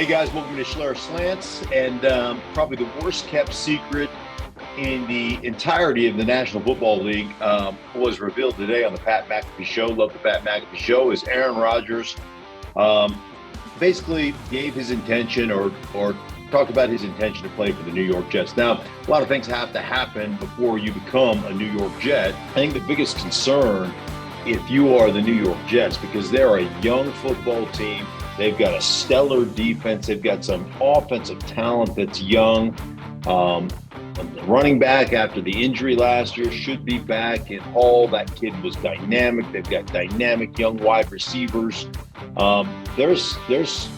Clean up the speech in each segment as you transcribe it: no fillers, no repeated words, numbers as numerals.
Hey guys, welcome to Schlereth Slants, and probably the worst kept secret in the entirety of the National Football League was revealed today on the Pat McAfee Show. Love the Pat McAfee Show. Is Aaron Rodgers basically gave his intention or talked about his intention to play for the New York Jets. Now, a lot of things have to happen before you become a New York Jet. I think the biggest concern if you are the New York Jets, because they're a young football team. They've got a stellar defense. They've got some offensive talent that's young. The running back after the injury last year should be back in Hall. That kid was dynamic. They've got dynamic young wide receivers. There's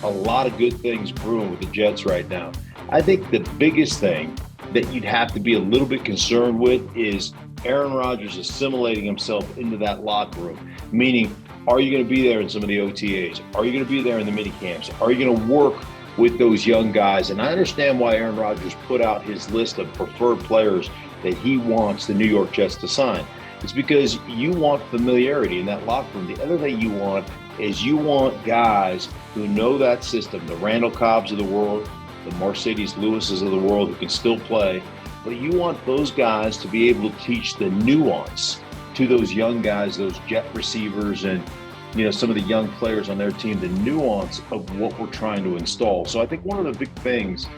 a lot of good things brewing with the Jets right now. I think the biggest thing that you'd have to be a little bit concerned with is Aaron Rodgers assimilating himself into that locker room, meaning, are you going to be there in some of the OTAs? Are you going to be there in the mini camps? Are you going to work with those young guys? And I understand why Aaron Rodgers put out his list of preferred players that he wants the New York Jets to sign. It's because you want familiarity in that locker room. The other thing you want is you want guys who know that system, the Randall Cobbs of the world, the Mercedes Lewises of the world who can still play. But you want those guys to be able to teach the nuance to those young guys, those jet receivers, and some of the young players on their team, the nuance of what we're trying to install. So I think one of the big things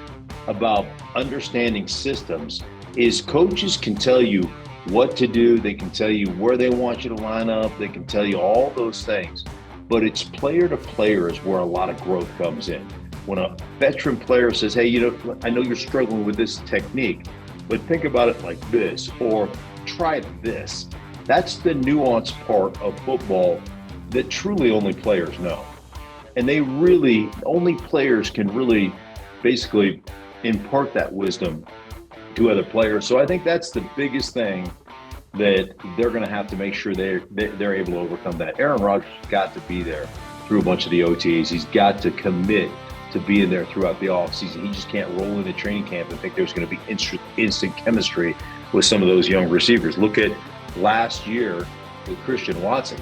about understanding systems is coaches can tell you what to do. They can tell you where they want you to line up. They can tell you all those things. But it's player to player is where a lot of growth comes in. When a veteran player says, hey, I know you're struggling with this technique, but think about it like this, or try this. That's the nuance part of football that truly only players know. And only players can really basically impart that wisdom to other players. So I think that's the biggest thing that they're going to have to make sure they're able to overcome that. Aaron Rodgers has got to be there through a bunch of the OTAs. He's got to commit to being there throughout the offseason. He just can't roll into training camp and think there's going to be instant chemistry with some of those young receivers. Look at last year with Christian Watson.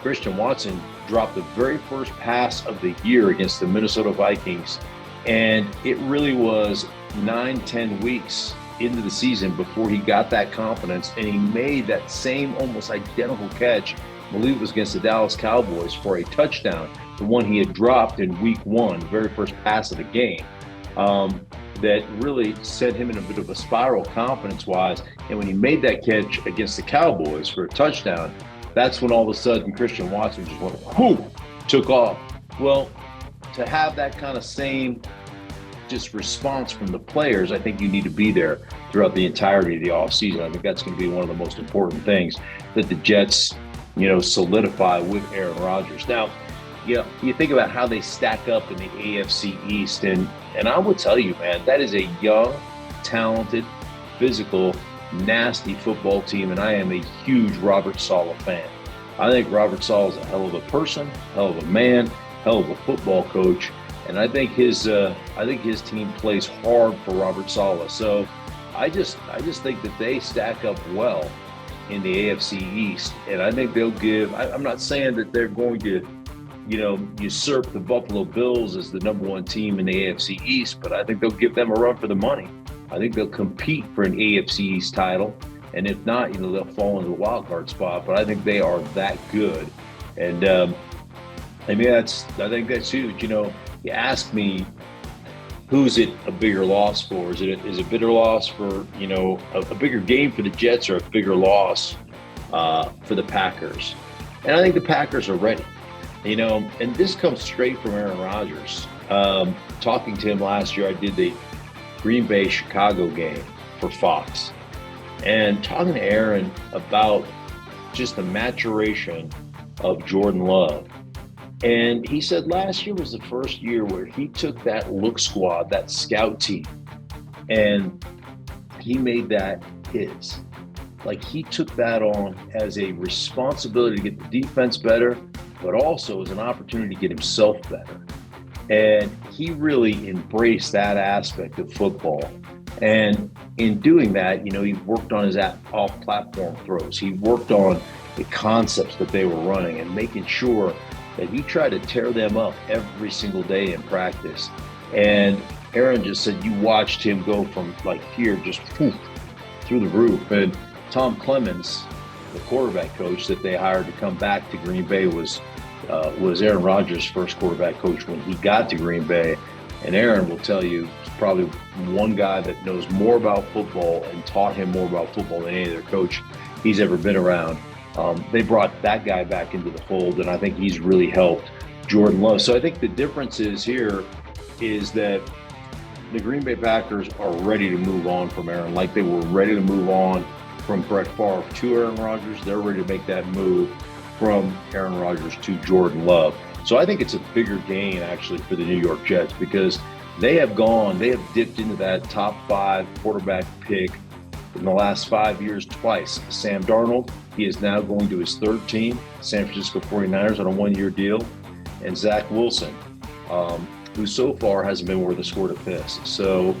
Christian Watson dropped the very first pass of the year against the Minnesota Vikings, and it really was 9-10 weeks into the season before he got that confidence, and he made that same almost identical catch, I believe it was against the Dallas Cowboys, for a touchdown, the one he had dropped in week one, the very first pass of the game, that really sent him in a bit of a spiral confidence-wise. And when he made that catch against the Cowboys for a touchdown, that's when all of a sudden Christian Watson just went, whoo, took off. Well, to have that kind of same just response from the players, I think you need to be there throughout the entirety of the offseason. I think that's going to be one of the most important things that the Jets, solidify with Aaron Rodgers. Now, you think about how they stack up in the AFC East, and I will tell you, man, that is a young, talented, physical, nasty football team, and I am a huge Robert Saleh fan. I think Robert Saleh is a hell of a person, hell of a man, hell of a football coach, and I think his team plays hard for Robert Saleh. So I just think that they stack up well in the AFC East, and I think they'll give. I'm not saying that they're going to usurp the Buffalo Bills as the number one team in the AFC East, but I think they'll give them a run for the money. I think they'll compete for an AFC East title, and if not, they'll fall into the wild card spot. But I think they are that good, and I think that's huge. You ask me, who's it a bigger loss for? Is it a bigger loss for a bigger game for the Jets, or a bigger loss for the Packers? And I think the Packers are ready. And this comes straight from Aaron Rodgers. Talking to him last year, I did the Green Bay Chicago game for Fox, and talking to Aaron about just the maturation of Jordan Love. And he said last year was the first year where he took that look squad, that scout team, and he made that his. He took that on as a responsibility to get the defense better, but also as an opportunity to get himself better. And he really embraced that aspect of football. And in doing that, he worked on his off-platform throws. He worked on the concepts that they were running and making sure that he tried to tear them up every single day in practice. And Aaron just said you watched him go from like here, just through the roof. And Tom Clemens, the quarterback coach that they hired to come back to Green Bay, was Aaron Rodgers' first quarterback coach when he got to Green Bay. And Aaron will tell you, he's probably one guy that knows more about football and taught him more about football than any other coach he's ever been around. They brought that guy back into the fold, and I think he's really helped Jordan Love. So I think the difference is that the Green Bay Packers are ready to move on from Aaron, like they were ready to move on from Brett Favre to Aaron Rodgers. They're ready to make that move from Aaron Rodgers to Jordan Love. So I think it's a bigger gain actually for the New York Jets, because they have dipped into that top 5 quarterback pick in the last 5 years twice. Sam Darnold, he is now going to his 3rd team, San Francisco 49ers, on a 1-year deal. And Zach Wilson, who so far hasn't been worth a squirt of piss. So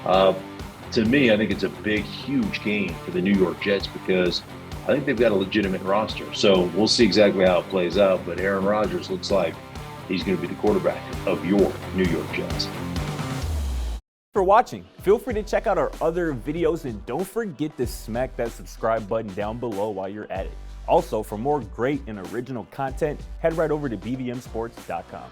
to me, I think it's a big, huge gain for the New York Jets, because I think they've got a legitimate roster. So we'll see exactly how it plays out. But Aaron Rodgers looks like he's going to be the quarterback of your New York Jets. For watching. Feel free to check out our other videos, and don't forget to smack that subscribe button down below while you're at it. Also, for more great and original content, head right over to bvmsports.com.